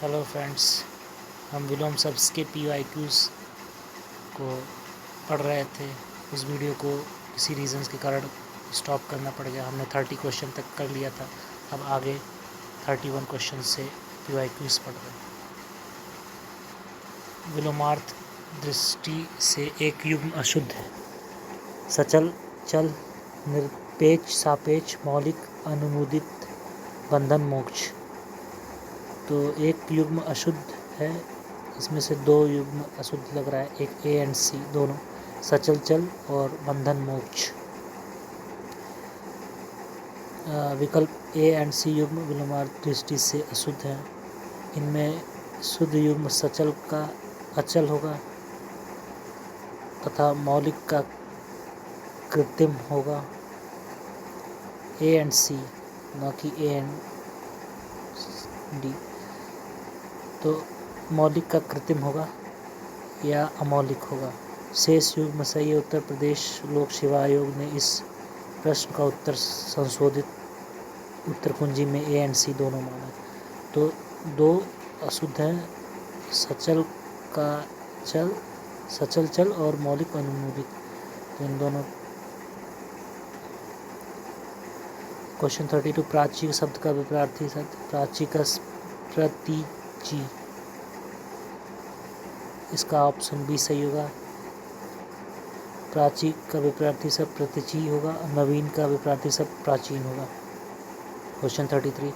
Hello friends, हम विलोम शब्द के PYQs को पढ़ रहे थे। उस वीडियो को किसी रीज़न्स के कारण स्टॉप करना पड़ गया। हमने 30 क्वेश्चन तक कर लिया था। अब आगे 31 क्वेश्चन से PYQs पढ़ रहे हैं। विलोमार्थ दृष्टि से एक युग्म अशुद्ध है। सचल, चल, निरपेक्ष, सापेक्ष, मौलिक, अनुमोदित, बंधन, मोक्ष। तो एक युग्म अशुद्ध है, इसमें से दो युग्म अशुद्ध लग रहा है, एक A एंड C दोनों, सचल, चल और बंधन, मोक्ष। विकल्प A एंड C युग्म विलोमार्थ दृष्टि से अशुद्ध है। इनमें शुद्ध युग्म सचल का अचल होगा तथा मौलिक का कृत्रिम होगा। A एंड C, न कि A एंड D। तो मौलिक का कृत्रिम होगा या अमौलिक होगा। शेष युग्म सही है। उत्तर प्रदेश लोक सेवा आयोग ने इस प्रश्न का उत्तर संशोधित उत्तर कुंजी में A एंड C दोनों माना। तो दो अशुद्ध हैं, सचल का चल, सचल चल और मौलिक अनुमोदित। तो इन दोनों। क्वेश्चन 32 प्राची शब्द का विपरीत शब्द। प्राची का प्रतीची, इसका ऑप्शन बी सही होगा। प्राची का विपरीत शब्द प्रतीची होगा। नवीन का विपरीत शब्द प्राचीन होगा। क्वेश्चन 33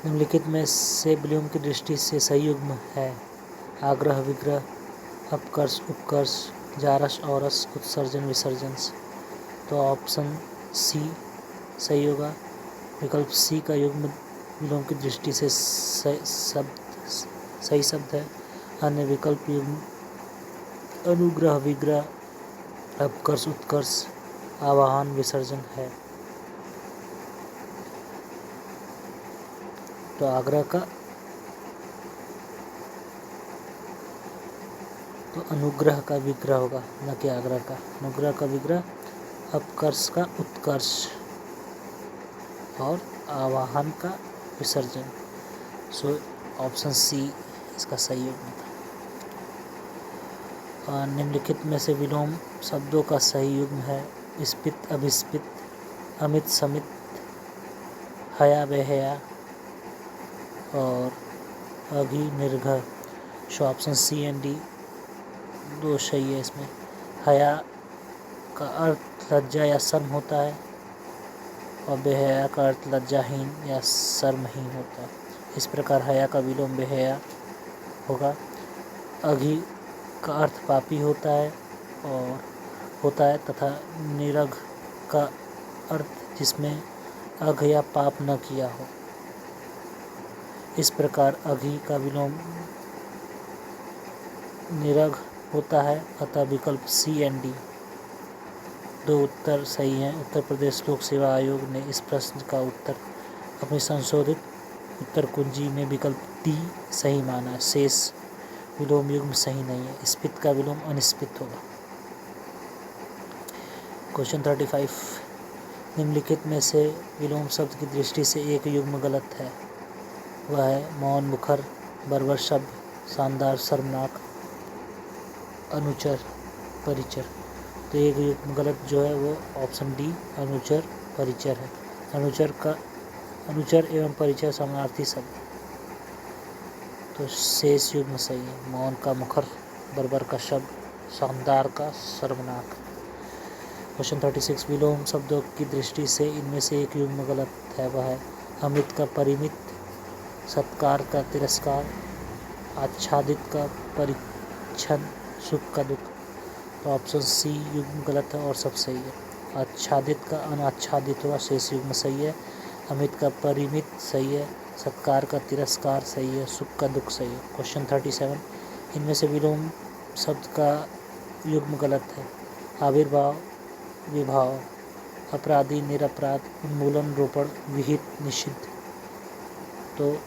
निम्नलिखित में से विलोम की दृष्टि से सही युग्म है। आग्रह, विग्रह, अपकर्ष, उपकर्ष, जारस, औरस, उत्सर्जन, विसर्जन। तो ऑप्शन सी सही होगा। विकल्प सी का युग्म विलोम की दृष्टि से सही शब्द है। अन्य विकल्प युग्म अनुग्रह, विग्रह, अपकर्ष, उत्कर्ष, आवाहन, विसर्जन है। तो आग्रह का तो अनुग्रह का विग्रह होगा, न कि आग्रह का। अनुग्रह का विग्रह, अपकर्ष का उत्कर्ष और आवाहन का विसर्जन। सो ऑप्शन सी इसका सही युग्म था। निम्नलिखित में से विलोम शब्दों का सही युग्म है। स्पित, अभिस्पित, अमित, समित, हया, बेहया और अघि, निर्घ। So option C and D दो सही है इसमें। हया का अर्थ लज्जा या शर्म होता है और बेहया का अर्थ लज्जाहीन या शर्महीन होता है। इस प्रकार हया का विलोम बेहया होगा। अघि का अर्थ पापी होता है तथा निरघ का अर्थ जिसमें अघ या पाप न किया हो। इस प्रकार अघि का विलोम निरघ होता है। अतः विकल्प सी एंड डी दो उत्तर सही हैं। उत्तर प्रदेश लोक सेवा आयोग ने इस प्रश्न का उत्तर अपनी संशोधित उत्तर कुंजी में विकल्प डी सही माना है। शेष विलोम युग्म सही नहीं है। स्पित का विलोम अनिस्पित होगा। क्वेश्चन 35 निम्नलिखित में से विलोम शब्द की दृष्टि से एक युग्म गलत है। वह है मौन, मुखर, बर्बर शब्द, शानदार, शर्मनाक, अनुचर, परिचर। तो एक युग्म गलत जो है वो ऑप्शन डी अनुचर, परिचर है। अनुचर एवं परिचर समानार्थी शब्द। तो शेष युग्म सही है। मौन का मुखर, बर्बर का शब्द, शानदार का शर्मनाक। क्वेश्चन 36 विलोम शब्दों की दृष्टि से इनमें से एक युग्म गलत है। वह है अमित का परिमित, सत्कार का तिरस्कार, आच्छादित का परिच्छन, सुख का दुख। तो ऑप्शन सी युग्म गलत है और सब सही है। आच्छादित का अनाच्छादित हुआ, शेष युग्म सही है। अमित का परिमित सही है। सत्कार का तिरस्कार सही है। सुख का दुख सही है। क्वेश्चन 37 इनमें से विलोम शब्द का युग्म गलत है। आविर्भाव, विभाव, अपराधी, निरपराध, उन्मूलन, रोपण, विहित, निषिद्ध। तो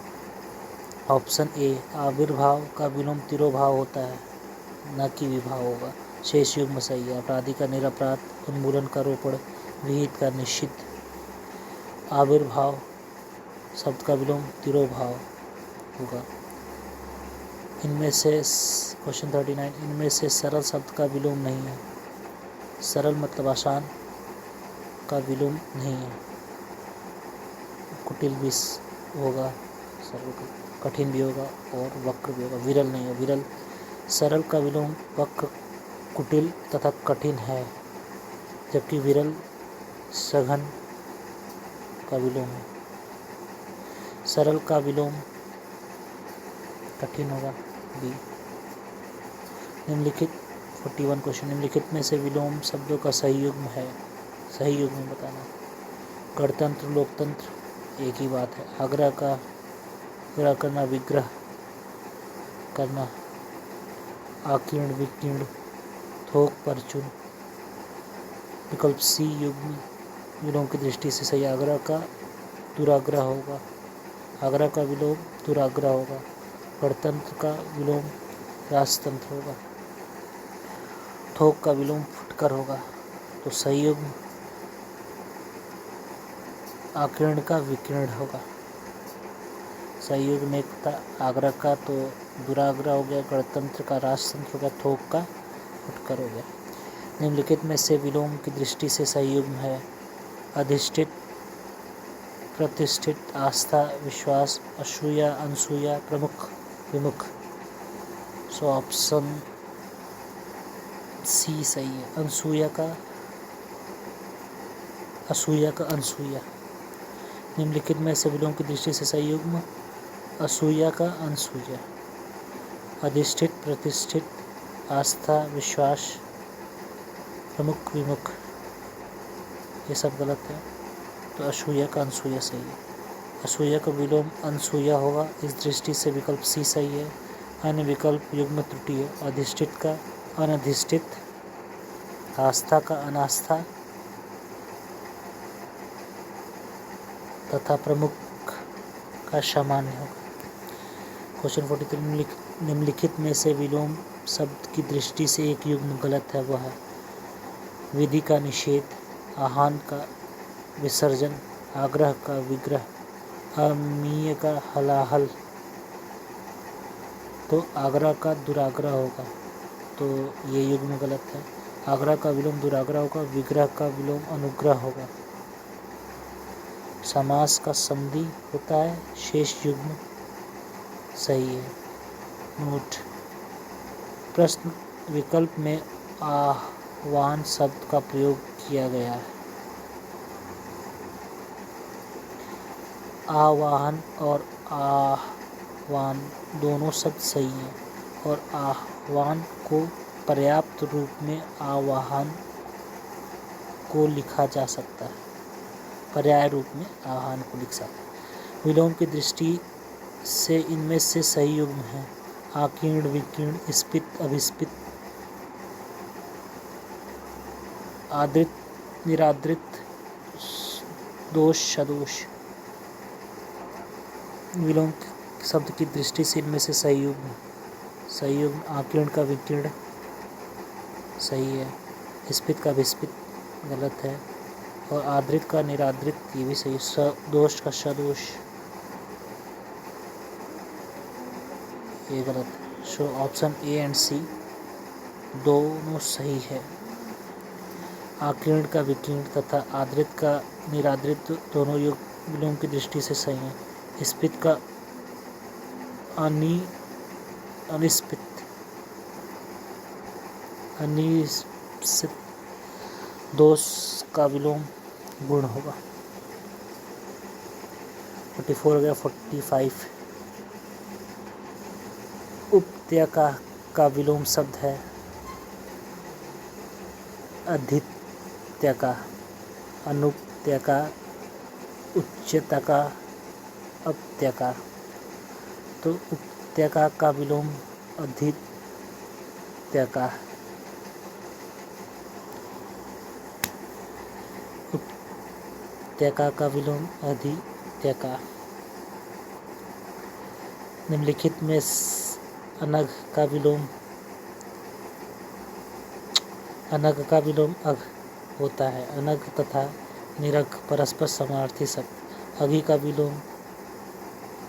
ऑप्शन ए आविर्भाव का विलोम तिरोभाव होता है, न कि विभाव होगा। शेष युग्म सही है। अपराधी का निरपराध, उन्मूलन का रोपण, विहित का निषिद्ध। आविर्भाव शब्द का विलोम तिरोभाव होगा। इनमें से क्वेश्चन 39, इनमें से सरल शब्द का विलोम नहीं है। सरल मतलब आसान, का विलोम नहीं है। कुटिल भी होगा, सरल कठिन भी होगा और वक्र भी होगा। विरल नहीं है। विरल सरल का विलोम वक्र, कुटिल तथा कठिन है, जबकि विरल सघन का विलोम है। सरल का विलोम कठिन होगा बी। निम्नलिखित 41 क्वेश्चन, निम्नलिखित में से विलोम शब्दों का सही युग्म है। सही युग्म बताना। गणतंत्र, लोकतंत्र एक ही बात है। आग्रह करना, विग्रह करना, आकीर्ण, विकीर्ण, थोक, परचून। विकल्प सी युग्म विलोम की दृष्टि से सही। आग्रह का दुराग्रह होगा। आग्रह का विलोम दुराग्रह होगा। गणतंत्र का विलोम राजतंत्र होगा। थोक का विलोम फुटकर होगा। तो सही युग्म आकीर्ण का विकीर्ण होगा। सही युग्म में था आग्रह का तो दुराग्रह हो गया, गणतंत्र का राजतंत्र हो गया, थोक का फुटकर हो गया। निम्नलिखित में से विलोम की दृष्टि से सही युग्म है। अधिष्ठित, प्रतिष्ठित, आस्था, विश्वास, असूया, अनसूया, प्रमुख, विमुख। सो ऑप्शन सी सही है। अनसूया का असूया का अनसूया। निम्नलिखित में से विलोम की दृष्टि से सही युग्म असूया का अनसूया। अधिष्ठित, प्रतिष्ठित, आस्था, विश्वास, प्रमुख, विमुख, ये सब गलत है। तो असूया का अनसूया सही है। असूया का विलोम अनसूया होगा, इस दृष्टि से विकल्प सी सही है। अन्य विकल्प युग्म त्रुटि है। अधिष्ठित का अनधिष्ठित, आस्था का अनास्था तथा प्रमुख का सामान्य होगा। क्वेश्चन 43, निम्नलिखित में से विलोम शब्द की दृष्टि से एक युग्म गलत है। वह है विधि का निषेध, आह्वान का विसर्जन, आग्रह का विग्रह, अमीय का हलाहल। तो आग्रह का दुराग्रह होगा, तो ये युग्म गलत है। आग्रह का विलोम दुराग्रह होगा, विग्रह का विलोम अनुग्रह होगा। समास का संधि होता है, शेष युग्म सही है। नोट, प्रश्न विकल्प में आह्वान शब्द का प्रयोग किया गया है। आवाहन और आह्वान दोनों शब्द सही हैं और आह्वान को पर्याप्त रूप में आवाहन को लिखा जा सकता है, पर्याय रूप में आह्वान को लिख सकता है। विलोम की दृष्टि से इनमें से सही युग्म है आकीर्ण, विकीर्ण, स्पित, अभिस्पित, आदृत, निरादृत, दोष, सदोष। विलोम शब्द की दृष्टि से इनमें से सही युग्म आकीर्ण का विकीर्ण सही है, स्पित का विस्पित गलत है और आदृत का निरादृत ये भी सही। सदोष का सदोष ये गलत है। सो ऑप्शन ए एंड सी दोनों सही है। आकीर्ण का विकीर्ण तथा आदृत का निरादृत दोनों विलोम की दृष्टि से सही है। स्पित का अनिस्पित दोष का विलोम गुण होगा। 44 हो गया। 45 उपत्यका का विलोम शब्द है अधित्यका, अनुपत्यका, उच्चतका, अपत्यका। तो उपत्यका का विलोम अधित्यका। उपत्यका का विलोम अधित्यका। निम्नलिखित में अनघ का विलोम अघ होता है। अनघ तथा निरघ परस्पर समानार्थी शब्द। अघि का विलोम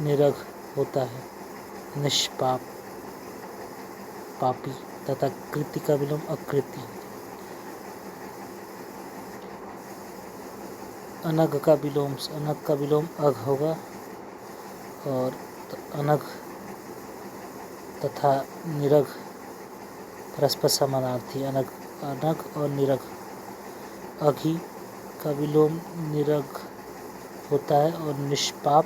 निरघ होता है, निष्पाप। पापी तथा कृति का विलोम अकृति। अनग का विलोम अघ होगा और अनग तथा निरग परस्पर समानार्थी। अनग और निरग। अघि का विलोम निरग होता है और निष्पाप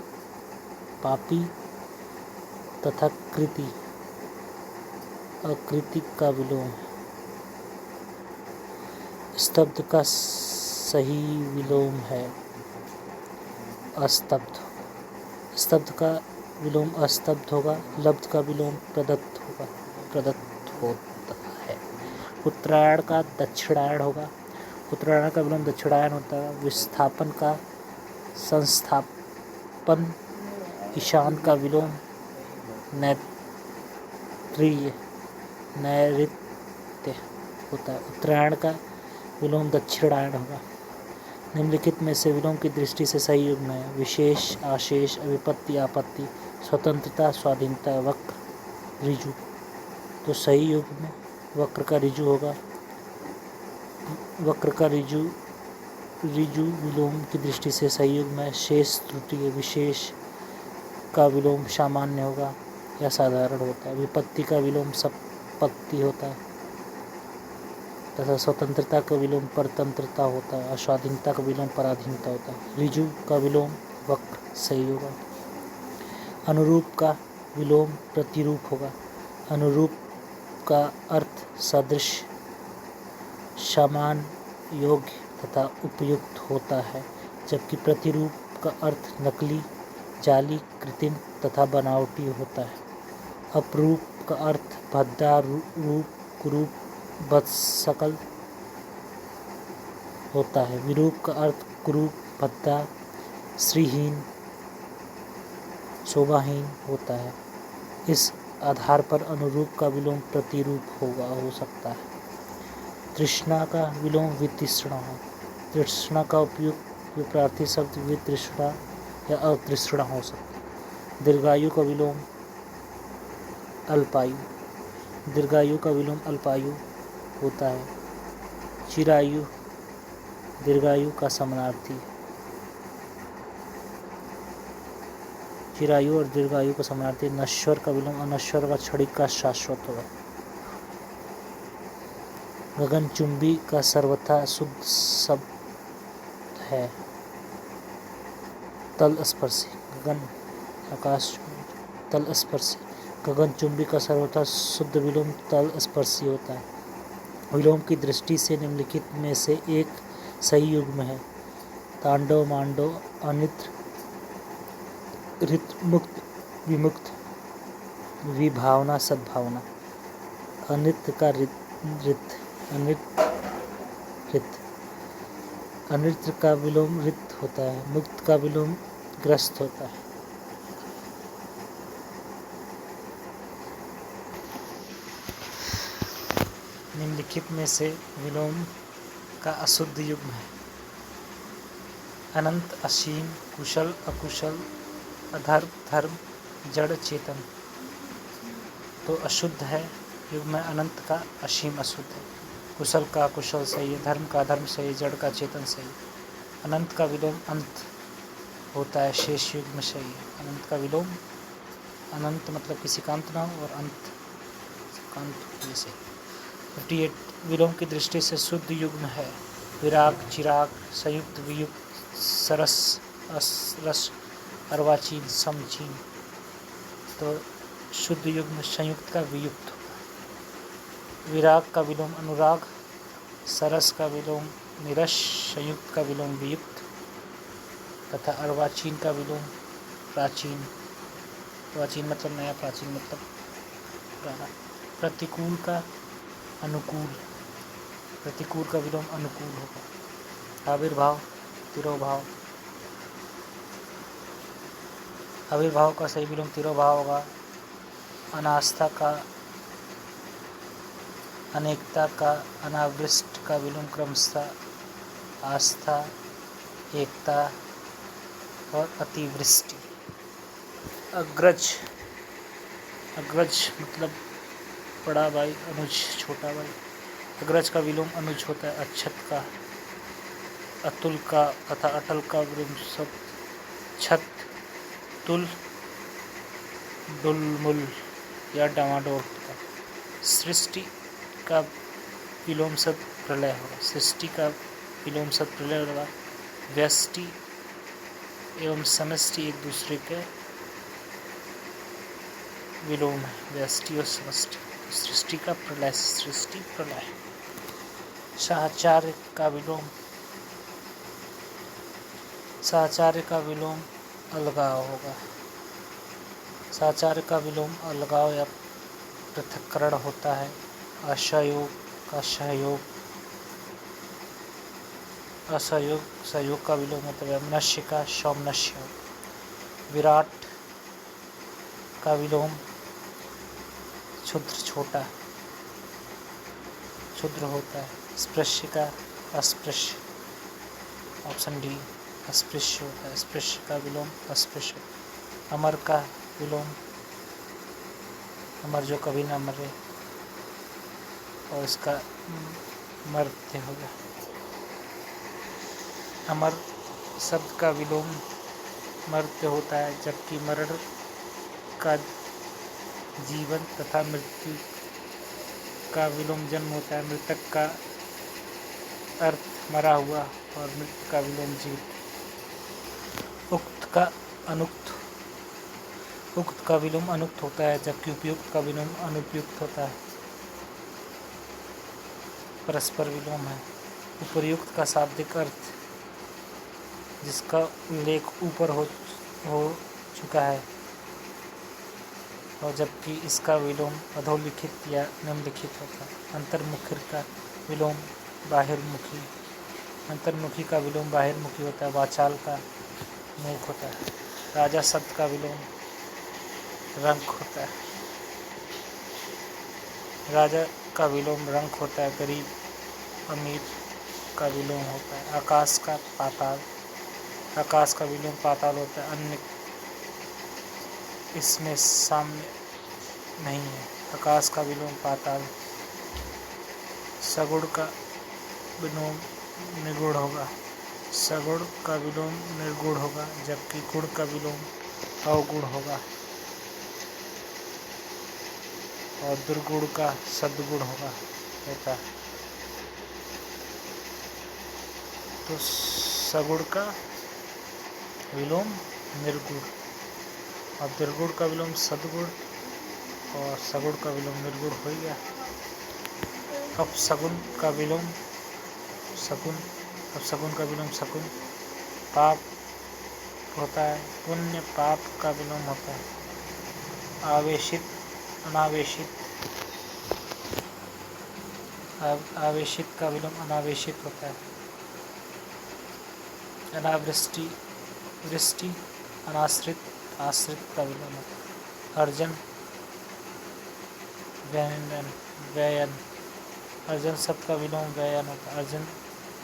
पापी तथा कृति अकृति का विलोम है। स्तब्ध का सही विलोम है अस्तब्ध। स्तब्ध का विलोम अस्तब्ध होगा। लब्ध का विलोम प्रदत्त होता है। उत्तरायण का दक्षिणायन होगा। उत्तरायण का विलोम दक्षिणायन होता है। विस्थापन का संस्थापन। ईशान का विलोम नैऋत्य होता है। उत्तरायण का विलोम दक्षिणायन होगा। निम्नलिखित में से विलोम की दृष्टि से सही युग्म है। विशेष, आशेष, अविपत्ति, आपत्ति, स्वतंत्रता, स्वाधीनता, वक्र, ऋजु। तो सही युग्म में वक्र का ऋजु होगा। वक्र का ऋजु विलोम की दृष्टि से सही युग्म है। शेष त्रुटि। विशेष का विलोम सामान्य होगा या साधारण होता है। विपत्ति का विलोम संपत्ति होता है तथा स्वतंत्रता का विलोम परतंत्रता होता है और स्वाधीनता का विलोम पराधीनता होता है। ऋजु का विलोम वक्र सही होगा। अनुरूप का विलोम प्रतिरूप होगा। अनुरूप का अर्थ सदृश, समान, योग्य तथा उपयुक्त होता है, जबकि प्रतिरूप का अर्थ नकली, जाली, कृत्रिम तथा बनावटी होता है। अपरूप का अर्थ भद्दा, रूप, कुरूप, बदशक्ल होता है। विरूप का अर्थ कुरूप, भद्दा, श्रीहीन, शोभाहीन होता है। इस आधार पर अनुरूप का विलोम प्रतिरूप हो सकता है। तृष्णा का विलोम वितृष्णा है। तृष्णा का उपयोग विपरीत शब्द वितृष्णा या अतृष्णा हो सकता है। दीर्घायु का विलोम अल्पायु। दीर्घायु का विलोम अल्पायु होता है। चिरायु दीर्घायु का समानार्थी है। चिरायु और दीर्घायु का समानार्थी। नश्वर का विलोम अनश्वर व क्षणिक का शाश्वत होगा। गगनचुंबी का सर्वथा शुद्ध शब्द है तलस्पर्शी। गगन आकाश तलस्पर्शी। गगनचुंबी का सर्वथा शुद्ध विलोम तलस्पर्शी होता है। विलोम की दृष्टि से निम्नलिखित में से एक सही युग्म है। तांडव, मांडव, अनित्र, ऋत, मुक्त, विमुक्त, विभावना, सद्भावना। अनित्र का ऋत, अनित्र का विलोम ऋत होता है। मुक्त का विलोम ग्रस्त होता है। निम्नलिखित में से विलोम का अशुद्ध युग्म है। अनंत, असीम, कुशल, अकुशल, अधर्म, धर्म, जड़, चेतन। तो अशुद्ध है युग्म में अनंत का असीम अशुद्ध है। कुशल का अकुशल सही है। धर्म का अधर्म सही। जड़ का चेतन सही। अनंत का विलोम अंत होता है। शेष युग्म सही है। अनंत का विलोम अनंत मतलब किसी का अंत ना हो और अंत जैसे। 58 विलोम की दृष्टि से शुद्ध युग्म है। विराग, चिराग, संयुक्त, वियुक्त, सरस, रस, अर्वाचीन, समचीन। तो शुद्ध युग्म संयुक्त का वियुक्त होगा। विराग का विलोम अनुराग, सरस का विलोम निरस, संयुक्त का विलोम वियुक्त तथा अर्वाचीन का विलोम प्राचीन। प्राचीन मतलब नया, प्राचीन मतलब पुराना। प्रतिकूल का अनुकूल। प्रतिकूल का विलोम अनुकूल होगा। आविर्भाव, तिरोभाव। आविर्भाव का सही विलोम तिरोभाव होगा। अनास्था का अनेकता का अनावृष्ट का विलोम क्रमशः आस्था, एकता और अतिवृष्टि। अग्रज मतलब बड़ा भाई, अनुज छोटा भाई। अग्रज का विलोम अनुज होता है। अक्षत का, अतुल का तथा अटल का विलोम सब छत, तुल, डुलमुल या डामाडोल होता है। सृष्टि का विलोम सद प्रलय होगा। सृष्टि का विलोम सद प्रलय होगा। व्यष्टि एवं समष्टि एक दूसरे के विलोम है। व्यष्टि और समष्टि। सृष्टि का प्रलय, सृष्टि प्रलय। साहचर्य का विलोम, साहचर्य का विलोम अलगाव होगा। साहचर्य का विलोम अलगाव या पृथक्करण होता है। असहयोग का सहयोग, असहयोग सहयोग का विलोम होता है। वैमनस्य का सौमनस्य। विराट का विलोम क्षुद्र छोटा, क्षुद्र होता है। स्पृश्य का अस्पृश्य, ऑप्शन डी अस्पृश्य होता है। स्पृश्य का विलोम अस्पृश्य। अमर का विलोम अमर जो कभी न मरे, और इसका मर्त्य होगा। अमर शब्द का विलोम मर्त्य होता है, जबकि मरण का जीवन तथा मृत्यु का विलोम जन्म होता है। मृतक का अर्थ मरा हुआ और मृत्यु का विलोम जीवित। उक्त का अनुक्त, उक्त का विलोम अनुक्त होता है, जबकि उपयुक्त का विलोम अनुपयुक्त होता है। परस्पर विलोम है। उपर्युक्त का शाब्दिक अर्थ जिसका उल्लेख ऊपर हो चुका है, और जबकि इसका विलोम अधोलिखित या निम्नलिखित होता है। अंतर्मुखी का विलोम बाहिर्मुखी, अंतर्मुखी का विलोम बाहिर्मुखी होता है। वाचाल का मुख होता है। राजा शब्द का विलोम रंक होता है। राजा का विलोम रंक होता है। गरीब अमीर का विलोम होता है। आकाश का पाताल, आकाश का विलोम पाताल होता है। अन्य इसमें साम्य नहीं है। आकाश का विलोम पाताल। सगुण का विलोम निर्गुण होगा। सगुण का विलोम निर्गुण होगा, जबकि गुण का विलोम अवगुण होगा, और दुर्गुण का सद्गुण होता है। तो सगुण का विलोम निर्गुण, और दुर्गुण का विलोम सद्गुण, और सगुण का विलोम निर्गुण हो गया। अब सगुण का विलोम सगुण, अब सगुण का विलोम सगुण। पाप होता है। पुण्य पाप का विलोम होता है। आवेशित अनावेशित, आवेशित का विलोम अनावेशित होता है। अनावृष्टि वृष्टि, अनाश्रित आश्रित का विलोम होता है। अर्जन व्ययन, व्ययन, अर्जन शब्द का विलोम व्ययन होता है। अर्जन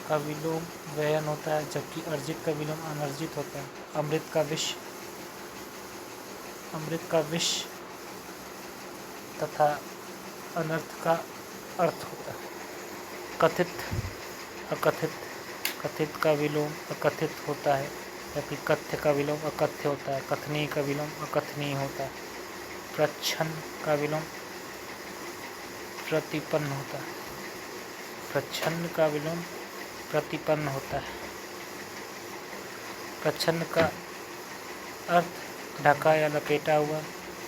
का विलोम व्ययन होता है, जबकि अर्जित का विलोम अनर्जित होता है। अमृत का विष, अमृत का विष तथा अनर्थ का अर्थ होता है। कथित अकथित, कथित का विलोम अकथित होता है, जबकि कथ्य का विलोम अकथ्य होता है। कथनीय का विलोम अकथनीय होता है। प्रच्छन्न का विलोम प्रतिपन्न होता है। प्रच्छन्न का विलोम प्रतिपन्न होता है। प्रच्छन्न का अर्थ ढका या लपेटा हुआ,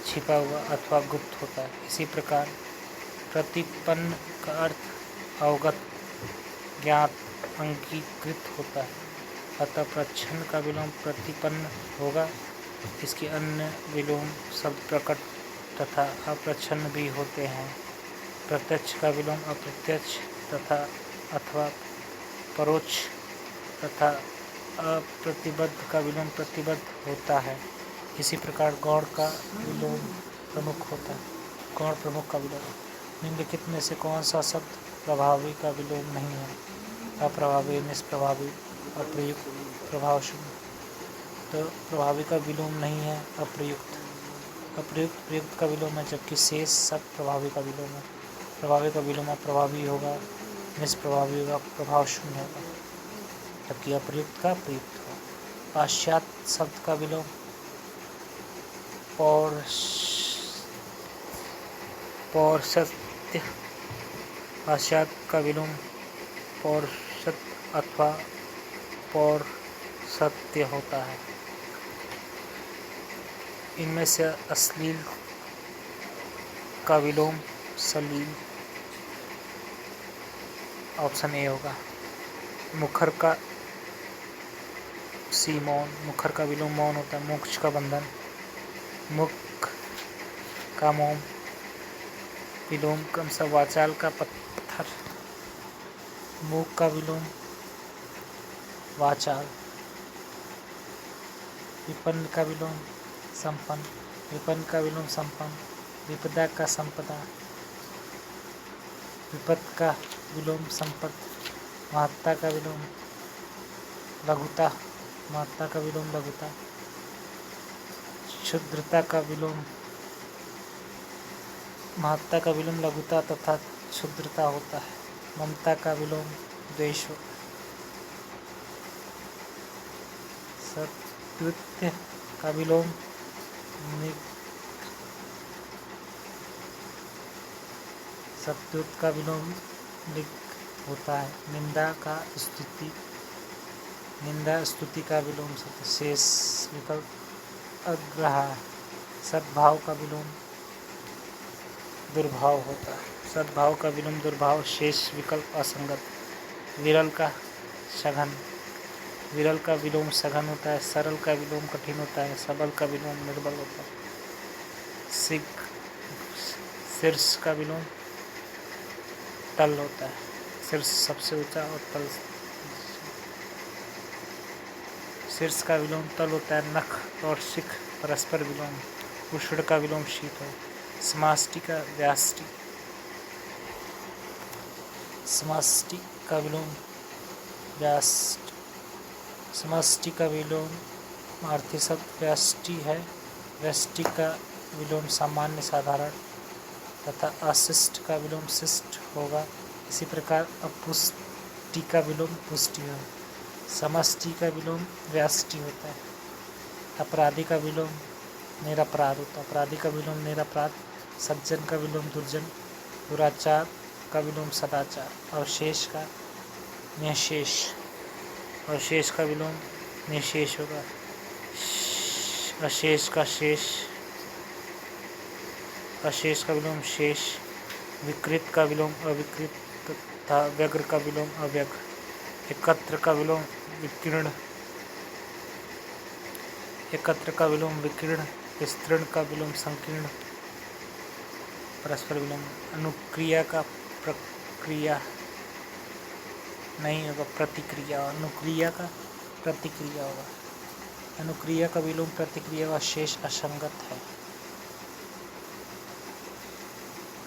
छिपा हुआ अथवा गुप्त होता है। इसी प्रकार प्रतिपन्न का अर्थ अवगत, ज्ञात, अंगीकृत होता है। अतः प्रच्छन्न का विलोम प्रतिपन्न होगा। इसके अन्य विलोम शब्द प्रकट तथा अप्रच्छन्न भी होते हैं। प्रत्यक्ष का विलोम अप्रत्यक्ष तथा अथवा परोक्ष तथा अप्रतिबद्ध का विलोम प्रतिबद्ध होता है। इसी प्रकार गौण का विलोम प्रमुख होता है। गौण प्रमुख का विलोम। निम्नलिखित में से कौन सा शब्द प्रभावी का विलोम नहीं है? अप्रभावी, निष्प्रभावी, अप्रयुक्त, प्रभावशून्य। तो प्रभावी का विलोम नहीं है अप्रयुक्त। अप्रयुक्त प्रयुक्त का विलोम है, जबकि शेष सब प्रभावी का विलोम है। प्रभावी का विलोम अप्रभावी होगा, निष्प्रभावी होगा, प्रभाव शून्य होगा, जबकि अप्रयुक्त का प्रयुक्त होगा। पाश्चात्य शब्द का विलोम पौर्षत्य। पाश्चात्य का विलोम पौर्षत्य अथवा पौर्षत्य होता है। इनमें से अश्लील का विलोम सलील, ऑप्शन ए होगा। मुखर का मौन, मुखर का विलोम मौन होता है। मोक्ष का बंधन, मुख का मोम, विलोम क्रम सा वाचाल का पत्थर, मूक का विलोम वाचाल। विपन्न का विलोम संपन्न, विपन्न का विलोम संपन्न। विपदा का संपदा, विपद का विलोम संपद। महत्ता का विलोम लघुता, महत्ता का विलोम लघुता। क्षुद्रता का विलोम, महत्ता का विलोम लघुता तथा क्षुद्रता होता है। ममता का विलोम द्वेष होता है। सत्कृत्य का विलोम सत्युत का विलोम लिख होता है। निंदा का स्तुति, निंदा स्तुति का विलोम सत्य। शेष विकल्प अग्रहा है। सद्भाव का विलोम दुर्भाव होता है। सद्भाव का विलोम दुर्भाव। शेष विकल्प असंगत। विरल का सघन, विरल का विलोम सघन होता है। सरल का विलोम कठिन होता है। सबल का विलोम निर्बल होता है। शीर्ष का विलोम तल होता है। शीर्ष सबसे ऊंचा और तल, शीर्ष का विलोम तल होता है। नख और शिख परस्पर विलोम। उष्ण का विलोम शीत है। समष्टि का व्याष्टि, समष्टि का विलोम व्याष्ट, समष्टि का विलोम अर्थी शब्द व्याष्टि है। व्यष्टि का विलोम सामान्य साधारण तथा अशिष्ट का विलोम शिष्ट होगा। इसी प्रकार अपुष्टि का विलोम पुष्टि है। समष्टि का विलोम व्याष्टि होता है। अपराधी का विलोम निरपराध होता है। अपराधी का विलोम निरपराध। सज्जन का विलोम दुर्जन। दुराचार का विलोम सदाचार। अवशेष का निःशेष, अवशेष का विलोम निःशेष होगा। अशेष का शेष, अशेष का विलोम शेष। विकृत का विलोम अविकृत तथा व्यग्र का विलोम अव्यग्र। एकत्र का विलोम विकीर्ण, एकत्र का विलोम विकीर्ण। विस्तृण का विलोम संकीर्ण। परस्पर विलोम। अनुक्रिया का प्रक्रिया नहीं होगा, प्रतिक्रिया। अनुक्रिया का प्रतिक्रिया होगा। अनुक्रिया का विलोम प्रतिक्रिया का। शेष असंगत है।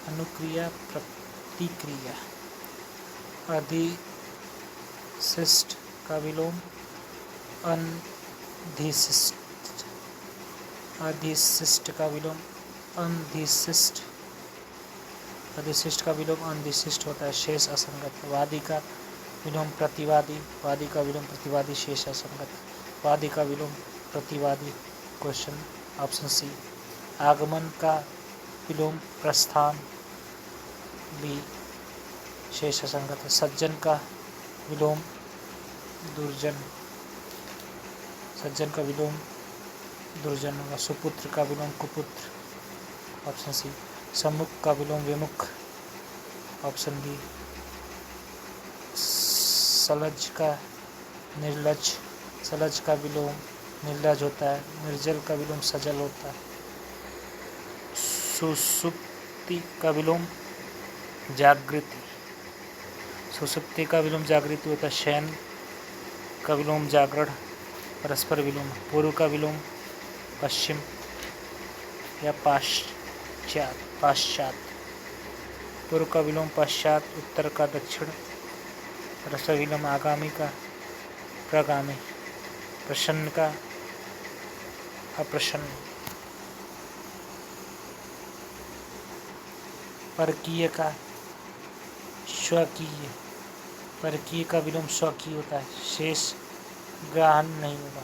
अनुक्रिया प्रतिक्रिया। अधिशिष्ट का विलोम अनधिशिष्ट, अधिशिष्ट का विलोम अनधिशिष्ट, अधिशिष्ट का विलोम अनधिशिष्ट होता है। शेष असंगत। वादी का विलोम प्रतिवादी, वादी का विलोम प्रतिवादी। शेष असंगत। वादी का विलोम प्रतिवादी। Question option C. आगमन का विलोम प्रस्थान बी। शेष असंगत है। सज्जन का विलोम दुर्जन, सज्जन का विलोम दुर्जन होगा। सुपुत्र का विलोम कुपुत्र, ऑप्शन सी। सम्मुख का विलोम विमुख, ऑप्शन बी। सलज का निर्लज, सलज का विलोम निर्लज होता है। निर्जल का विलोम सजल होता है। सुसुप्ति का विलोम जागृति, सुसुप्ति का विलोम जागृति होता है। शयन का विलोम जागरण। परस्पर विलोम। पूर्व का विलोम पश्चिम या पाश्चात, पाश्चात। पूर्व का विलोम पश्चात, उत्तर का दक्षिण। परस्पर विलोम आगामी का प्रगामी, प्रसन्न का अप्रसन्न। परकीय का स्वकीय, परकीय का विलोम स्वकीय होता है। शेष ग्रहण नहीं होगा।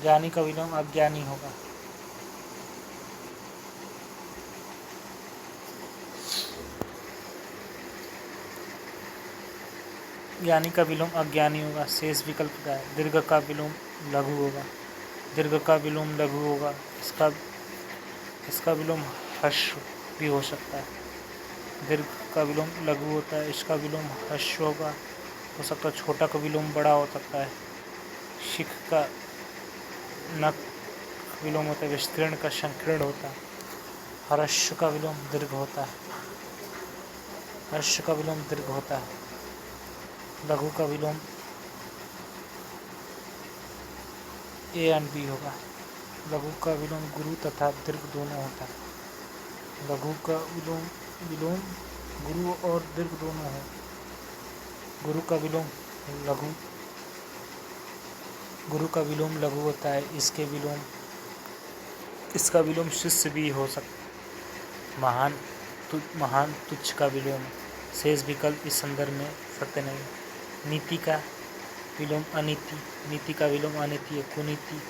ज्ञानी का विलोम अज्ञानी होगा। ज्ञानी का विलोम अज्ञानी होगा। शेष विकल्प का है। दीर्घ का विलोम लघु होगा। दीर्घ का विलोम लघु होगा। इसका विलोम ह्रस्व भी हो सकता है। दीर्घ का विलोम लघु होता है, इसका विलोम ह्रस्व होगा। हो सकता है छोटा का विलोम बड़ा हो सकता है। शिख का नक विलोम होता है, विस्तीर्ण का संकीर्ण होता है। ह्रस्व का विलोम दीर्घ होता है। ह्रस्व का विलोम दीर्घ होता है। लघु का विलोम ए एंड बी होगा। लघु का विलोम गुरु तथा दीर्घ दोनों होता है। लघु का विलोम गुरु और दीर्घ दोनों है। गुरु का विलोम लघु, गुरु का विलोम लघु होता है। इसका विलोम शिष्य भी हो सकता है। महान तुच्छ का विलोम। शेष विकल्प इस संदर्भ में सत्य नहीं। नीति का विलोम अनीति। नीति का विलोम अनीति है। कुनीति।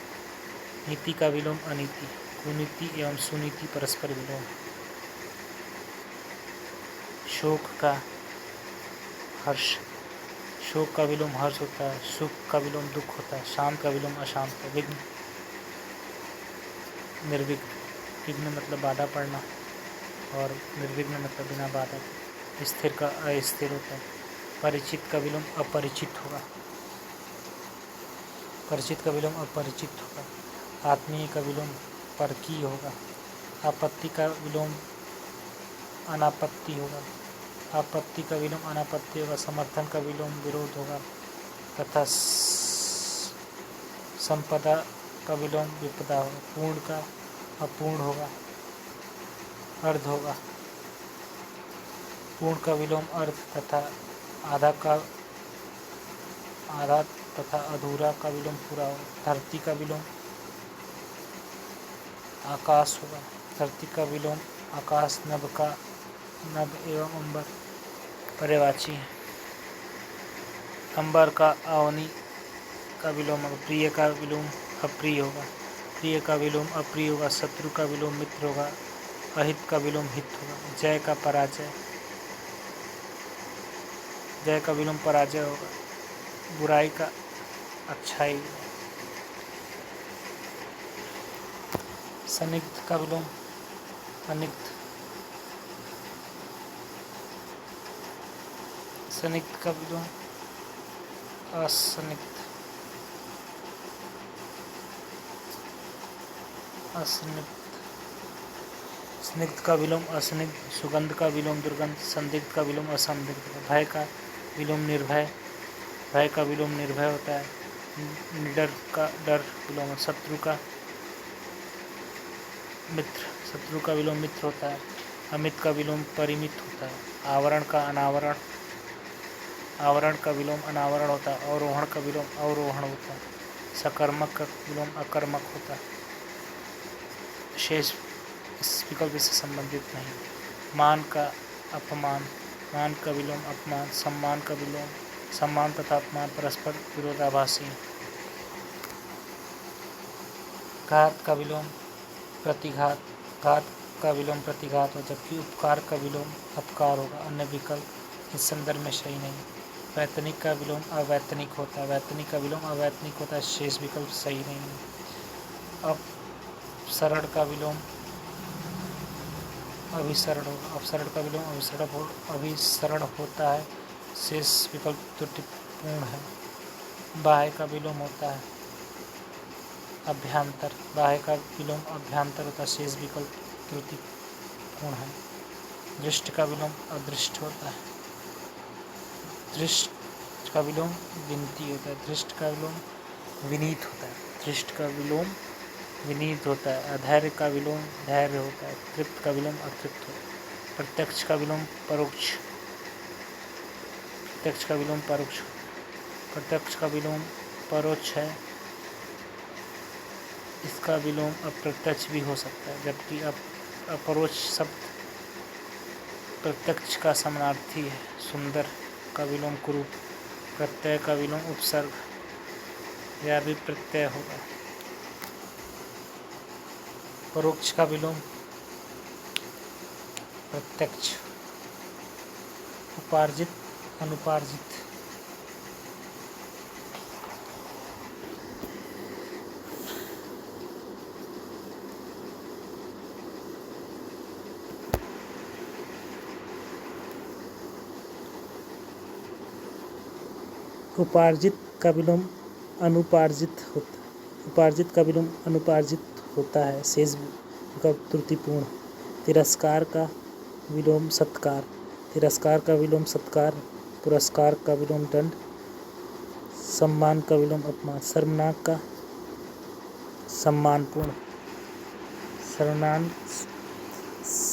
नीति का विलोम अनीति। कुनीति एवं सुनीति परस्पर विलोम। शोक का हर्ष। शोक का विलोम हर्ष होता है। सुख का विलोम दुख होता है। शांत का विलोम अशांत है। विघ्न निर्विघ्न। विघ्न मतलब बाधा पड़ना और निर्विघ्न मतलब बिना बाधा। स्थिर का अस्थिर होता है। परिचित का विलोम अपरिचित होगा। परिचित का विलोम अपरिचित होगा। आत्मीय का विलोम परकीय होगा। आपत्ति का विलोम अनापत्ति होगा। आपत्ति का विलोम अनापत्ति होगा। समर्थन का विलोम विरोध होगा तथा संपदा का विलोम विपदा होगा। पूर्ण का अपूर्ण होगा, अर्ध होगा। पूर्ण का विलोम अर्ध तथा आधा तथा अधूरा का विलोम पूरा होगा। धरती का विलोम आकाश होगा। धरती का विलोम आकाश। नभ एवं अंबर पर्यायवाची है। अंबर का अवनी का विलोम होगा। प्रिय का विलोम अप्रिय होगा। प्रिय का विलोम अप्रिय होगा। शत्रु का विलोम मित्र होगा। अहित का विलोम हित होगा। जय का पराजय। जय का विलोम पराजय होगा। बुराई का अच्छाई। सनिग्ध का विलोम अनिग्ध। सनिग्ध का विलोम असनिग्ध। स्निग्ध का विलोम असनिग्ध। सुगंध का विलोम दुर्गंध। संदिग्ध का विलोम असंदिग्ध। भय का विलोम निर्भय। भय का विलोम निर्भय होता है। निडर का डर विलोम। शत्रु का मित्र। शत्रु का विलोम मित्र होता है। अमित का विलोम परिमित होता है। आवरण का अनावरण। आवरण का विलोम अनावरण होता है। अवरोहण का विलोम अवरोहण होता है। सकर्मक का विलोम अकर्मक होता है। शेष इस विकल्प से संबंधित नहीं। मान का अपमान। मान का विलोम अपमान। सम्मान का विलोम सम्मान तथा अपमान परस्पर विरोधाभासी है। घात का विलोम प्रतिघात। घात का विलोम प्रतिघात हो, जबकि उपकार का विलोम अपकार होगा। अन्य विकल्प इस संदर्भ में सही नहीं। वैतनिक का विलोम अवैतनिक होता है। वैतनिक का विलोम अवैतनिक होता है। शेष विकल्प सही नहीं है। अपसरण का विलोम अभिसरण होगा। अपसरण का विलोम अभिसरण होता है। शेष विकल्प त्रुटिपूर्ण है। बाह्य का विलोम होता है अभ्यंतर। बाह्य का विलोम अभ्यंतर होता है। शेष विकल्प त्रुटिपूर्ण है। दृष्ट का विलोम अदृष्ट होता है। दृष्ट का विलोम विनती होता है। दृष्ट का विलोम विनीत होता है। दृष्ट का विलोम विनीत होता है। अधैर्य का विलोम धैर्य होता है। तृप्त का विलोम अतृप्त होता है। प्रत्यक्ष का विलोम परोक्ष। प्रत्यक्ष का विलोम परोक्ष। प्रत्यक्ष का विलोम परोक्ष है। इसका विलोम अप्रत्यक्ष भी हो सकता है, जबकि अपरोक्ष शब्द प्रत्यक्ष का समानार्थी है। सुंदर का विलोम कुरूप, प्रत्यय का विलोम उपसर्ग, यह भी प्रत्यय होगा। परोक्ष का विलोम प्रत्यक्ष, उपार्जित अनुपार्जित, उपार्जित का विलोम अनुपार्जित होता है। उपार्जित का विलोम अनुपार्जित होता है। शेष विकल्प त्रुटिपूर्ण। तिरस्कार का विलोम सत्कार, तिरस्कार का विलोम सत्कार, पुरस्कार का विलोम दंड, सम्मान का विलोम अपमान, सर्वनाक का सम्मानपूर्ण,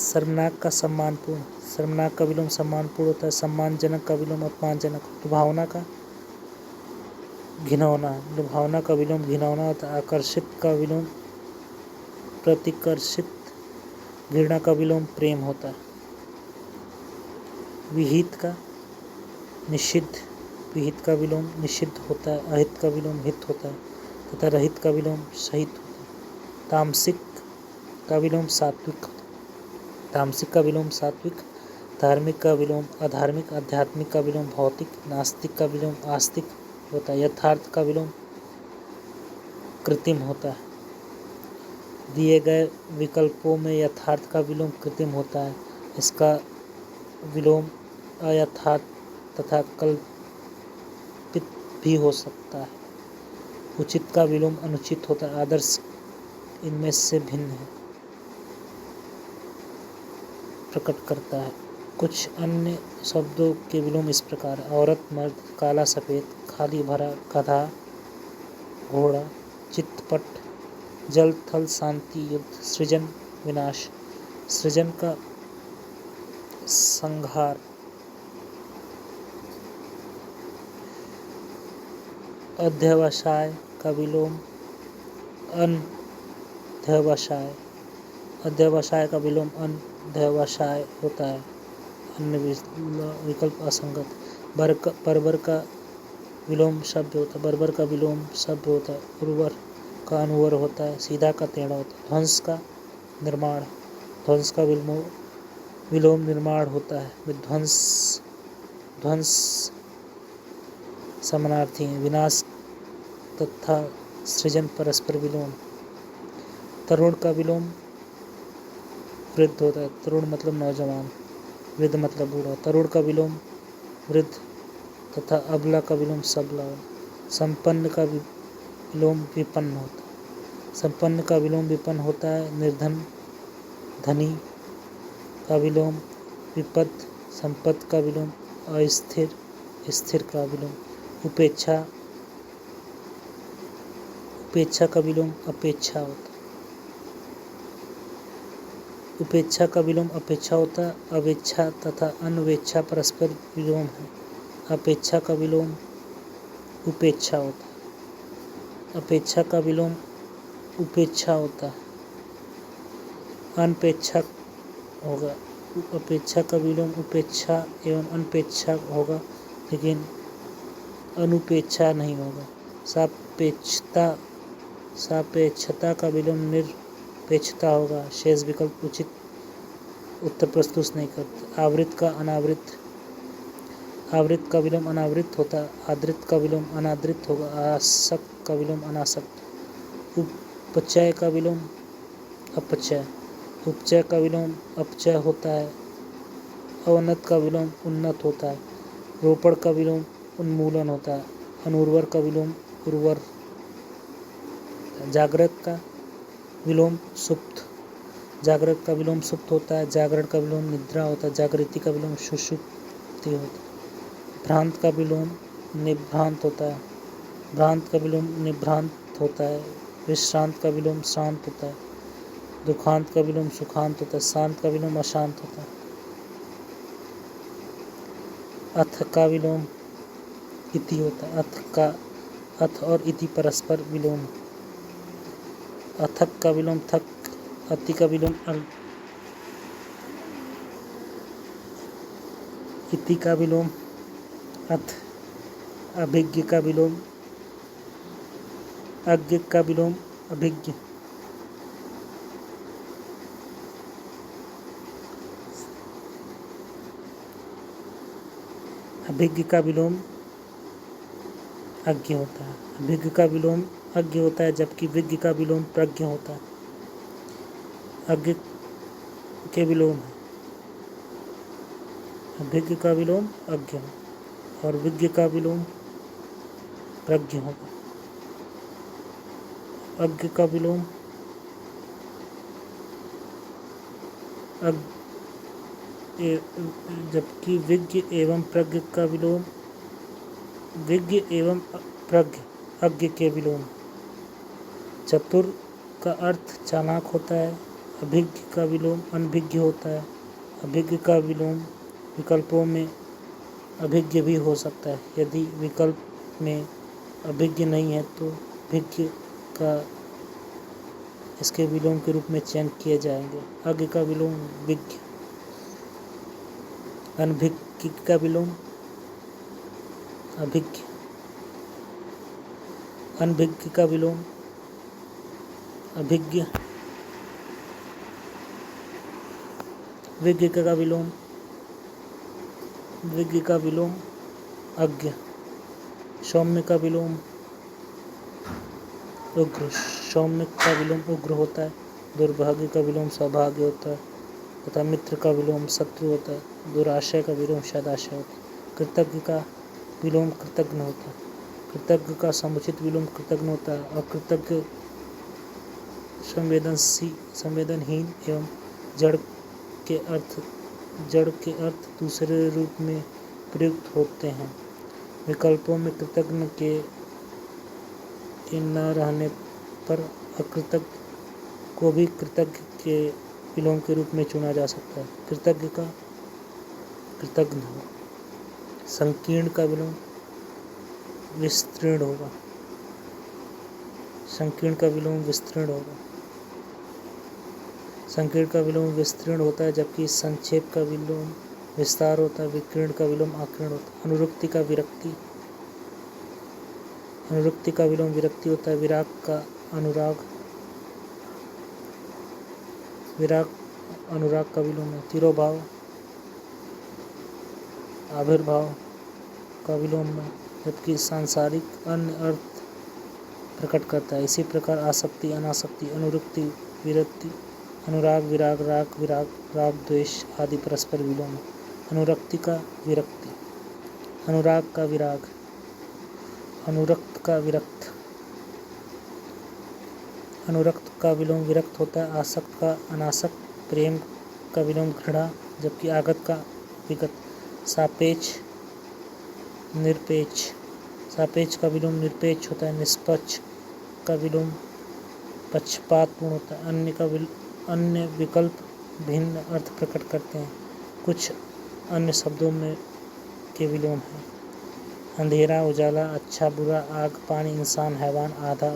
सर्वनाक का सम्मानपूर्ण, सर्वनाक का विलोम सम्मानपूर्ण होता है। सम्मानजनक का विलोम अपमानजनक, लुभावना का घिनौना, लुभावना का विलोम घिनौना होता है। आकर्षित का विलोम प्रतिकर्षित, घृणा का विलोम प्रेम होता है। विहित का निषिद्ध, विहित का विलोम निषिद्ध होता है। अहित का विलोम हित होता है तथा रहित का विलोम सहित होता है। तामसिक का विलोम सात्विक, तामसिक का विलोम सात्विक, धार्मिक का विलोम अधार्मिक, आध्यात्मिक का विलोम भौतिक, नास्तिक का विलोम आस्तिक होता है। यथार्थ का विलोम कृत्रिम होता है। दिए गए विकल्पों में यथार्थ का विलोम कृत्रिम होता है। इसका विलोम अयथार्थ तथा कल्पित भी हो सकता है। उचित का विलोम अनुचित होता है। आदर्श इनमें से भिन्न है, प्रकट करता है। कुछ अन्य शब्दों के विलोम इस प्रकार: औरत, मर्द, काला सफ़ेद, खाली भरा, गधा, घोड़ा, चितपट, जल थल, शांति, युद्ध, सृजन, विनाश। सृजन का संहार, अध्यवसाय का विलोम अनध्यवसाय, अध्यवसाय का विलोम अनध्यवसाय होता है। अन्य विकल्प असंगत। बर्बर का विलोम शब्द होता है, बर्बर का विलोम शब्द होता है। उर्वर का अनुवर होता है। सीधा का टेढ़ा होता है। ध्वंस का निर्माण, ध्वंस का विलोम निर्माण होता है। विध्वंस, ध्वंस समानार्थी हैं। विनाश तथा सृजन परस्पर विलोम। तरुण का विलोम वृद्ध होता है। तरुण मतलब नौजवान, वृद्ध मतलब बूढ़ा। तरुण का विलोम वृद्ध तथा अबला का विलोम सबला। संपन्न का विलोम विपन्न होता है। संपन्न का विलोम विपन्न होता है। निर्धन धनी का विलोम विपद, संपत्ति का विलोम अस्थिर, स्थिर का विलोम उपेक्षा, उपेक्षा का विलोम अपेक्षा होता है। उपेक्षा का विलोम अपेक्षा होता है। अवेच्छा तथा अनवेच्छा परस्पर विलोम है। अपेक्षा का विलोम उपेक्षा होता है। अपेक्षा का विलोम उपेक्षा होता है। अनपेक्षा होगा। अपेक्षा का विलोम उपेक्षा एवं अनपेक्षा होगा, लेकिन अनुपेक्षा नहीं होगा। सापेक्षता, सापेक्षता का विलोम निरपेक्षता होगा। शेष विकल्प उचित उत्तर प्रस्तुत नहीं करते। आवृत का अनावृत, आवृत का विलोम अनावृत होता है। आदृत का विलोम अनादृत होगा। आसक्त का विलोम अनासक्त। उपचय का विलोम अपचय, उपचय का विलोम अपचय होता है। अवनत का विलोम उन्नत होता है। रोपण का विलोम उन्मूलन होता है। अनुर्वर का विलोम उर्वर। जागृत का विलोम सुप्त, जागृत का विलोम सुप्त होता है। जागरण का विलोम निद्रा होता है। जागृति का विलोम सुषुप्ति होता है। भ्रांत का विलोम निभ्रांत होता है। भ्रांत का विलोम निभ्रांत होता है। विश्रांत का विलोम शांत होता है। दुखांत का विलोम सुखांत होता है। शांत का विलोम अशांत होता है। अथ का विलोम इति होता है। अथ और इति परस्पर विलोम। अथक का विलोम थक, अति का विलोम इति का विलोम अथ, अभिज्ञ का विलोम अज्ञ का विलोम अभिज्ञ, अभिज्ञ का विलोम अज्ञ होता है। अभिज्ञ का विलोम अज्ञ होता है, जबकि विज्ञ का विलोम प्रज्ञ होता है। अज्ञ के विलोम है, अभिज्ञ का विलोम अज्ञ हो और विज्ञ का विलोम प्रज्ञ होगा। अज्ञ का विलोम जबकि विज्ञ एवं प्रज्ञ का विलोम विज्ञ एवं प्रज्ञ अज्ञ के विलोम। चतुर का अर्थ चालाक होता है। अभिज्ञ का विलोम अनभिज्ञ होता है। अभिज्ञ का विलोम विकल्पों में अभिज्ञ भी हो सकता है। यदि विकल्प में अभिज्ञ नहीं है तो भिज्ञ का इसके विलोम के रूप में चयन किए जाएंगे। अज्ञ का विलोम विज्ञ। अनभिज्ञ का विलोम अभिज्ञ। अनभिज्ञ का विलोम अभिज्ञ। विज्ञ का विलोम विज्ञ का विलोम अज्ञ। सौम्य का विलोम उग्र। सौम्य का विलोम उग्र होता है। दुर्भाग्य का विलोम सौभाग्य होता है तथा मित्र का विलोम शत्रु होता है। दुराशय का विलोम सदाशय होता है। कृतज्ञ का विलोम कृतज्ञ होता है। कृतज्ञ का समुचित विलोम कृतज्ञ होता है। अकृतज्ञ संवेदनहीन एवं जड़ के अर्थ दूसरे रूप में प्रयुक्त होते हैं। विकल्पों में कृतज्ञ के न रहने पर अकृतज्ञ को भी कृतज्ञ के विलोम के रूप में चुना जा सकता है। कृतज्ञ का कृतज्ञ होगा। संकीर्ण का विलोम विस्तीर्ण होगा। संकीर्ण का विलोम विस्तीर्ण होगा। संकीर्ण का विलोम विस्तीर्ण होता है, जबकि संक्षेप का विलोम विस्तार होता है। विकीर्ण का विलोम आकीर्ण होता है। अनुरुक्ति का विरक्ति। अनुरुक्ति का विलोम विरक्ति होता है। विराग का अनुराग। विराग अनुराग का विलोम है। तिरोभाव आविर्भाव का विलोम है, जबकि सांसारिक अन्य अर्थ प्रकट करता है। इसी प्रकार आसक्ति अनासक्ति अनुरुक्ति विरक्ति अनुराग विराग राग विराग राग द्वेष आदि परस्पर विलोम है। अनुरक्ति का विरक्ति। अनुराग का विराग। अनुरक्त का विरक्त। अनुरक्त का विलोम विरक्त होता है। आसक्त का अनासक्त। प्रेम का विलोम घृणा, जबकि आगत का विगत। सापेक्ष निरपेक्ष। सापेक्ष का विलोम निरपेक्ष होता है। निष्पक्ष का विलोम पक्षपातपूर्ण होता है। अन्य विकल्प भिन्न अर्थ प्रकट करते हैं। कुछ अन्य शब्दों में के विलोम हैं। अंधेरा उजाला, अच्छा बुरा, आग पानी, इंसान हैवान, आधा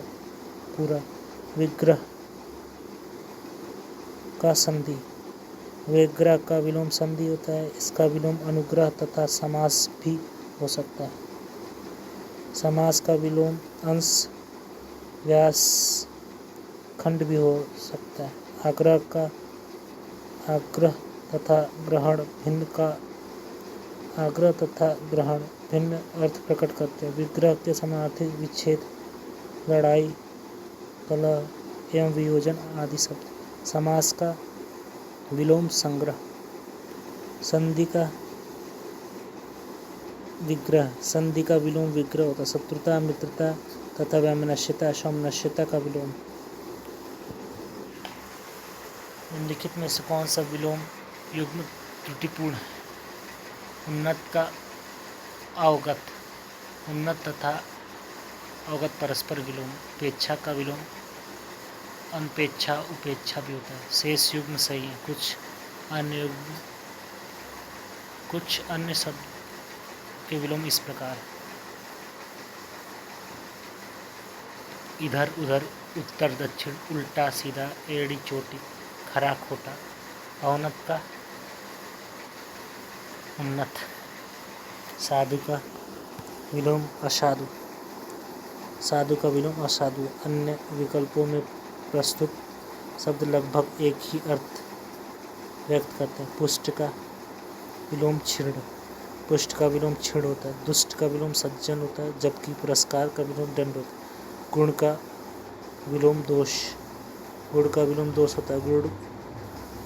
पूरा। विग्रह का संधि। विग्रह का विलोम संधि होता है। इसका विलोम अनुग्रह तथा समास भी हो सकता है। समास का विलोम अंश व्यास खंड भी हो सकता है। आग्रह का आग्रह तथा ग्रहण भिन्न का आग्रह तथा ग्रहण भिन्न अर्थ प्रकट करते हैं। विग्रह के समानार्थी विच्छेद, लड़ाई, कलह एवं वियोजन आदि शब्द। समास का विलोम संग्रह। संधि का विग्रह। संधि का विलोम विग्रह होता है। शत्रुता मित्रता तथा वैमनस्यता सौमनस्यता का विलोम। निम्नलिखित में से कौन सा विलोम युग्म त्रुटिपूर्ण है? उन्नत का अवगत। उन्नत तथा अवगत परस्पर विलोम। उपेक्षा का विलोम अनपेक्षा उपेक्षा भी होता है। शेष युग्म सही है। कुछ अन्य शब्द के विलोम इस प्रकार: इधर उधर, उत्तर दक्षिण, उल्टा सीधा, एड़ी चोटी, खरा खोटा। अवनत का उन्नत। साधु का विलोम असाधु, साधु का विलोम असाधु। अन्य विकल्पों में प्रस्तुत शब्द लगभग एक ही अर्थ व्यक्त करते हैं। पुष्ट का विलोम क्षीण, पुष्ट का विलोम क्षीण होता है। दुष्ट का विलोम सज्जन होता है, जबकि पुरस्कार का विलोम दंड होता है। गुण का विलोम दोष, गुण का विलोम दोष होता है। गुण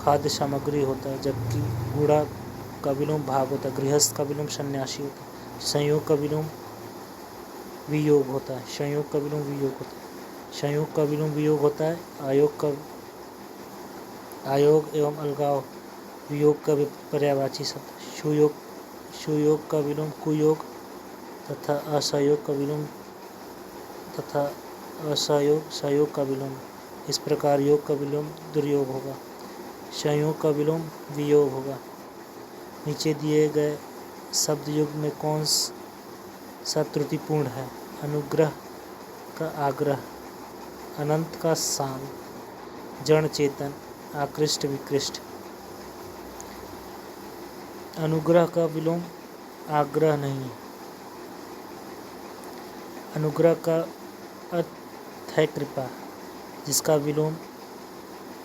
खाद्य सामग्री होता है, जबकि गुणा का विलोम भाग होता है। गृहस्थ का विलोम सन्यासी होता है। संयोग का विलोम वियोग होता है, संयोग का विलोम वियोग होता है। संयोग का विलोम वियोग होता है। आयोग एवं अलगाव वियोग का पर्यायवाची शब्द। सुयोग का विलोम कुयोग तथा असहयोग का विलोम तथा सहयोग का विलोम। इस प्रकार योग का विलोम दुर्योग होगा, संयोग का विलोम वियोग होगा। नीचे दिए गए शब्द युग में कौन सा त्रुटिपूर्ण है? अनुग्रह का आग्रह, अनंत का शांत, जड़ चेतन, आकृष्ट विकृष्ट। अनुग्रह का विलोम आग्रह नहीं। अनुग्रह का अर्थ है कृपा, जिसका विलोम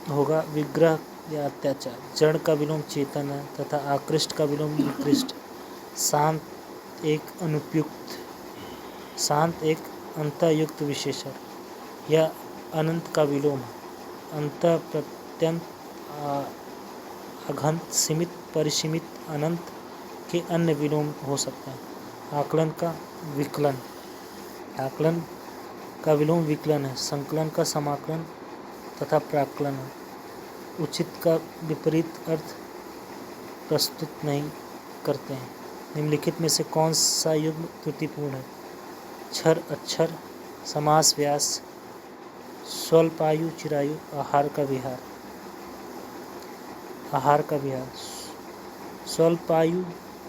होगा विग्रह या अत्याचार। जड़ का विलोम चेतन है तथा आकृष्ट का विलोम विकृष्ट। शांत एक अनुपयुक्त, शांत एक अंतयुक्त विशेषण। यह अनंत का विलोम है। अंत प्रत्यंत, अघंत, सीमित, परिसीमित, अनंत के अन्य विलोम हो सकते हैं। आकलन का विकलन, आकलन का विलोम विकलन है। संकलन का समाकलन तथा प्राक्कलन है। उचित का विपरीत अर्थ प्रस्तुत नहीं करते हैं। निम्नलिखित में से कौन सा युग्म त्रुटिपूर्ण है? क्षर, अक्षर, समास, व्यास, स्वल्पायु, चिरायु, आहार का विहार। आहार का विहार। स्वल्पायु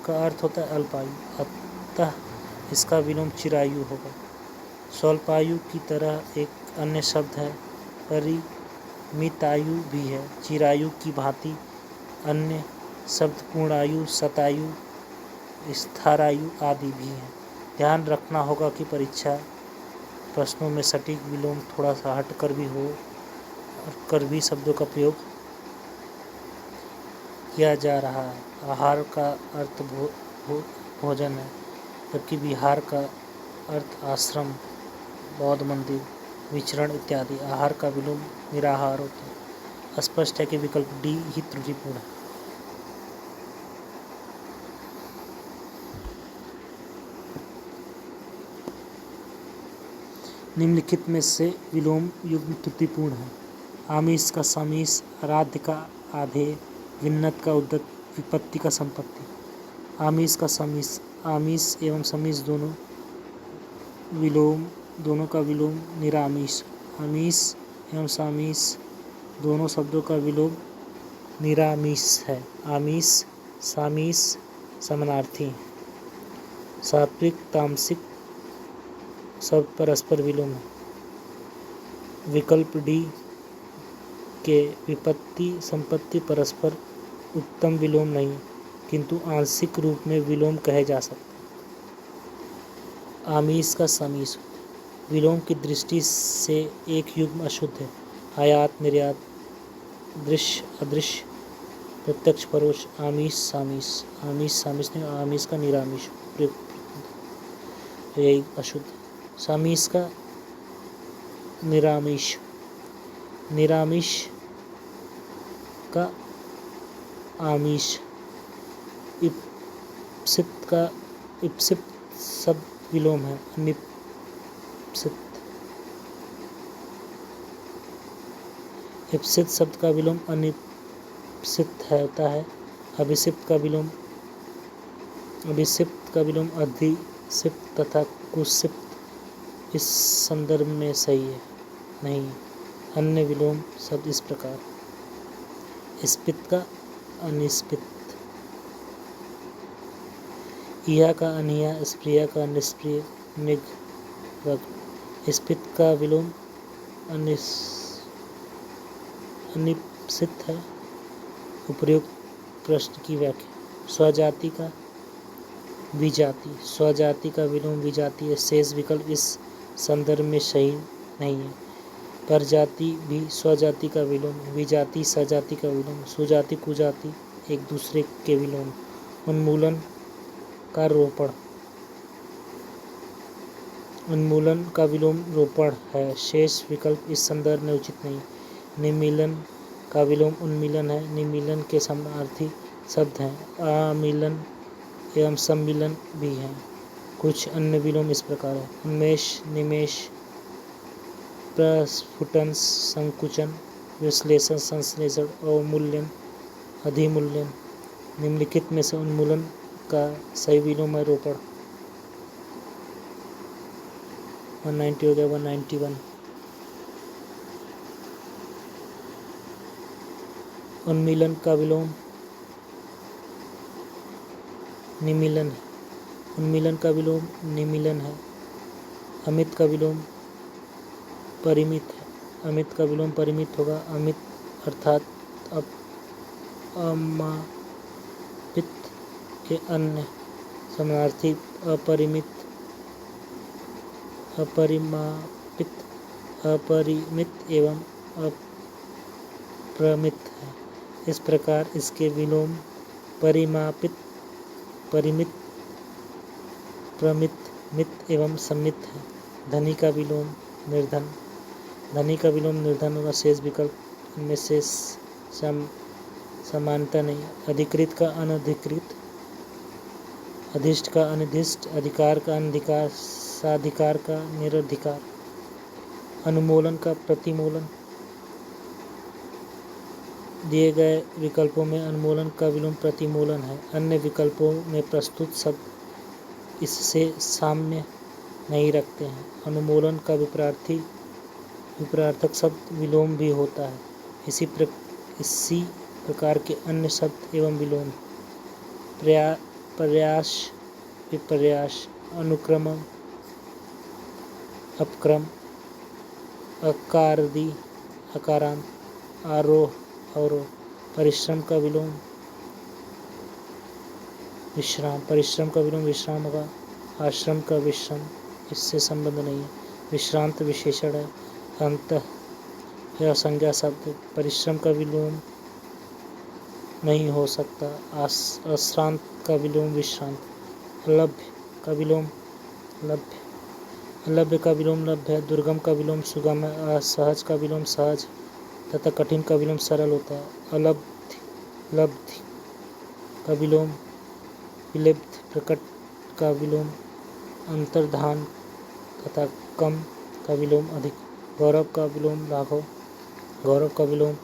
का अर्थ होता है अल्पायु, अतः इसका विलोम चिरायु होगा। स्वल्पायु की तरह एक अन्य शब्द है परिमितायु भी है। चिरायु की भांति अन्य शब्द पूर्णायु, शतायु, स्थारायु आदि भी हैं। ध्यान रखना होगा कि परीक्षा प्रश्नों में सटीक विलोम थोड़ा सा हट कर भी हो कर भी शब्दों का प्रयोग किया जा रहा है। आहार का अर्थ भोजन है, जबकि विहार का अर्थ आश्रम, बौद्ध मंदिर, विचरण इत्यादि। आहार का विलोम निराहार होता है। स्पष्ट है कि विकल्प डी ही त्रुटिपूर्ण है। निम्नलिखित में से विलोम युग्म त्रुटिपूर्ण है। आमिष का समीस, आराध्य का आधेय, विन्नत का उद्दत, विपत्ति का संपत्ति। आमिष का समीस, आमिष एवं समीस दोनों का विलोम निरामिष। आमिष एवं सामिष दोनों शब्दों का विलोम निरामिष है। आमिष, सामिष समानार्थी। सात्विक, तामसिक शब्द परस्पर विलोम है। विकल्प डी के विपत्ति संपत्ति परस्पर उत्तम विलोम नहीं, किंतु आंशिक रूप में विलोम कहे जा सकते। आमिष का समीस, विलोम की दृष्टि से एक युग्म अशुद्ध है। आयात निर्यात, दृश्य अदृश्य, प्रत्यक्ष परोक्ष। आमिष सामिष, आमिष सामिष नहीं, आमिष का निरामिष प्रयुक्त, यही अशुद्ध। सामिष का निरामिष, निरामिष का आमिष। इप्सित का इप्सित शब्द विलोम है। अनिप्सित, इप्सित शब्द का विलोम अनिप्सित होता है। अभिषिप्त का विलोम अधिसिप्त तथा कुसिप्त इस संदर्भ में सही है नहीं। अन्य विलोम शब्द इस प्रकार: स्पित का अनिस्पित, इहा का अनिहा, स्प्रिया का निष्प्रिय, निग वग। स्पित का विलोम अनिप्सित है। उपर्युक्त प्रश्न की व्याख्या: स्वजाति का विजाति, स्वजाति का विलोम विजाति है। शेष विकल्प इस संदर्भ में सही नहीं है। परजाति भी स्वजाति का विलोम, विजाति सजाति का विलोम, सुजाति कुजाति एक दूसरे के विलोम। उन्मूलन का रोपण, उन्मूलन का विलोम रोपण है। शेष विकल्प इस संदर्भ में उचित नहीं। निमीलन का विलोम उन्मीलन है। निमीलन के समानार्थी शब्द हैं अमिलन एवं सम्मिलन भी हैं। कुछ अन्य विलोम इस प्रकार है: उन्मेष, निमेष, प्रस्फुटन, संकुचन, विश्लेषण, संश्लेषण, अवमूल्यन, अधिमूल्यन। निम्नलिखित में से उन्मूलन का सही विलोम है रोपण। 190 हो गया। 191 उन्मीलन का विलोम निमीलन है। उन्मीलन का विलोम निमीलन है। अमित का विलोम परिमित है। अमित का विलोम परिमित होगा। अमित अर्थात अमापित के अन्य समानार्थी अपरिमित, अपरिमापित, अपरिमित एवं अप्रमित है। इस प्रकार इसके विलोम परिमापित, परिमित, प्रमित, मित एवं सम्मित है। धनी का विलोम निर्धन, धनी का विलोम निर्धन होगा। शेष विकल्प इनमें से समानता नहीं। अधिकृत का अनधिकृत, अधिष्ट का अनिधिष्ट, अधिकार का अनधिकार, साधिकार का निरधिकार। अनुमोलन का प्रतिमूलन, दिए गए विकल्पों में अनुमोलन का विलोम प्रतिमूलन है। अन्य विकल्पों में प्रस्तुत शब्द इससे साम्य नहीं रखते हैं। अनुमोलन का विपरार्थक शब्द विलोम भी होता है। इसी प्रकार के अन्य शब्द एवं विलोम प्रयास, विपर्यास, अनुक्रम, अपक्रम, अकारदी, अकारांत, आरोह, अवरोह। परिश्रम का विलोम विश्राम, परिश्रम का विलोम विश्राम होगा। आश्रम का विश्रम, इससे संबंध नहीं है। विश्रांत विशेषण है। अंतः यह संज्ञा शब्द। परिश्रम का विलोम नहीं हो सकता। अश्रांत का विलोम विश्रांत। अलभ्य का विलोम लभ्य, अलभ्य का विलोम लभ्य है। दुर्गम का विलोम सुगम है। असहज का विलोम सहज तथा कठिन का विलोम सरल होता है। अलब्धि, लब्धि का विलोम विलब्ध। प्रकट का विलोम अंतर्धान तथा कम का विलोम अधिक। गौरव का विलोम लाघव, गौरव का विलोम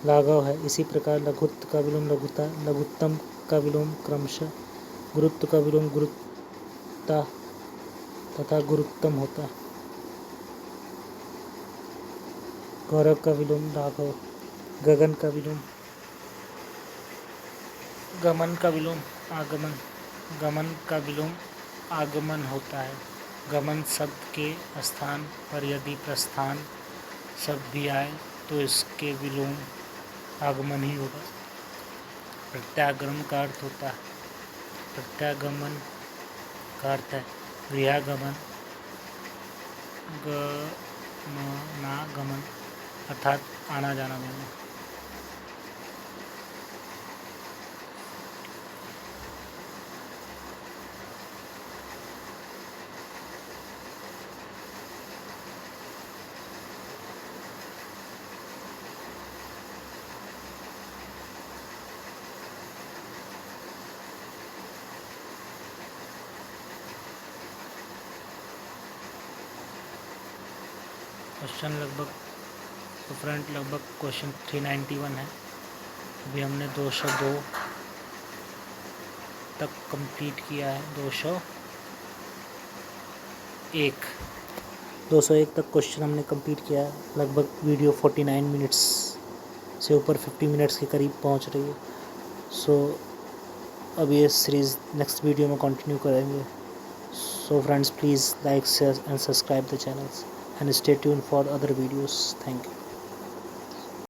लाघव है। इसी प्रकार लघुत्व का विलोम लघुता, लघुत्तम का विलोम क्रमशः, गुरुत्व का विलोम गुरुत्ता तथा गुरुत्तम होता है। गौरव का विलोम लाघव। गगन का विलोम गमन, का विलोम आगमन, गमन का विलोम आगमन होता है। गमन शब्द के स्थान पर यदि प्रस्थान शब्द भी आए तो इसके विलोम आगमन ही होगा। प्रत्यागमन का अर्थ होता है, प्रत्यागमन का अर्थ है गृहागमन, गमनागमन अर्थात आना जाना जाना। क्वेश्चन लगभग फ्रंट लगभग क्वेश्चन 391 है। अभी हमने 202 तक कंप्लीट किया है। 201 तक क्वेश्चन हमने कंप्लीट किया है। लगभग वीडियो 49 मिनट्स से ऊपर 50 मिनट्स के करीब पहुंच रही है। सो अब ये सीरीज़ नेक्स्ट वीडियो में कंटिन्यू करेंगे। So friends, please like, share and subscribe the channels and stay tuned for other videos. Thank you.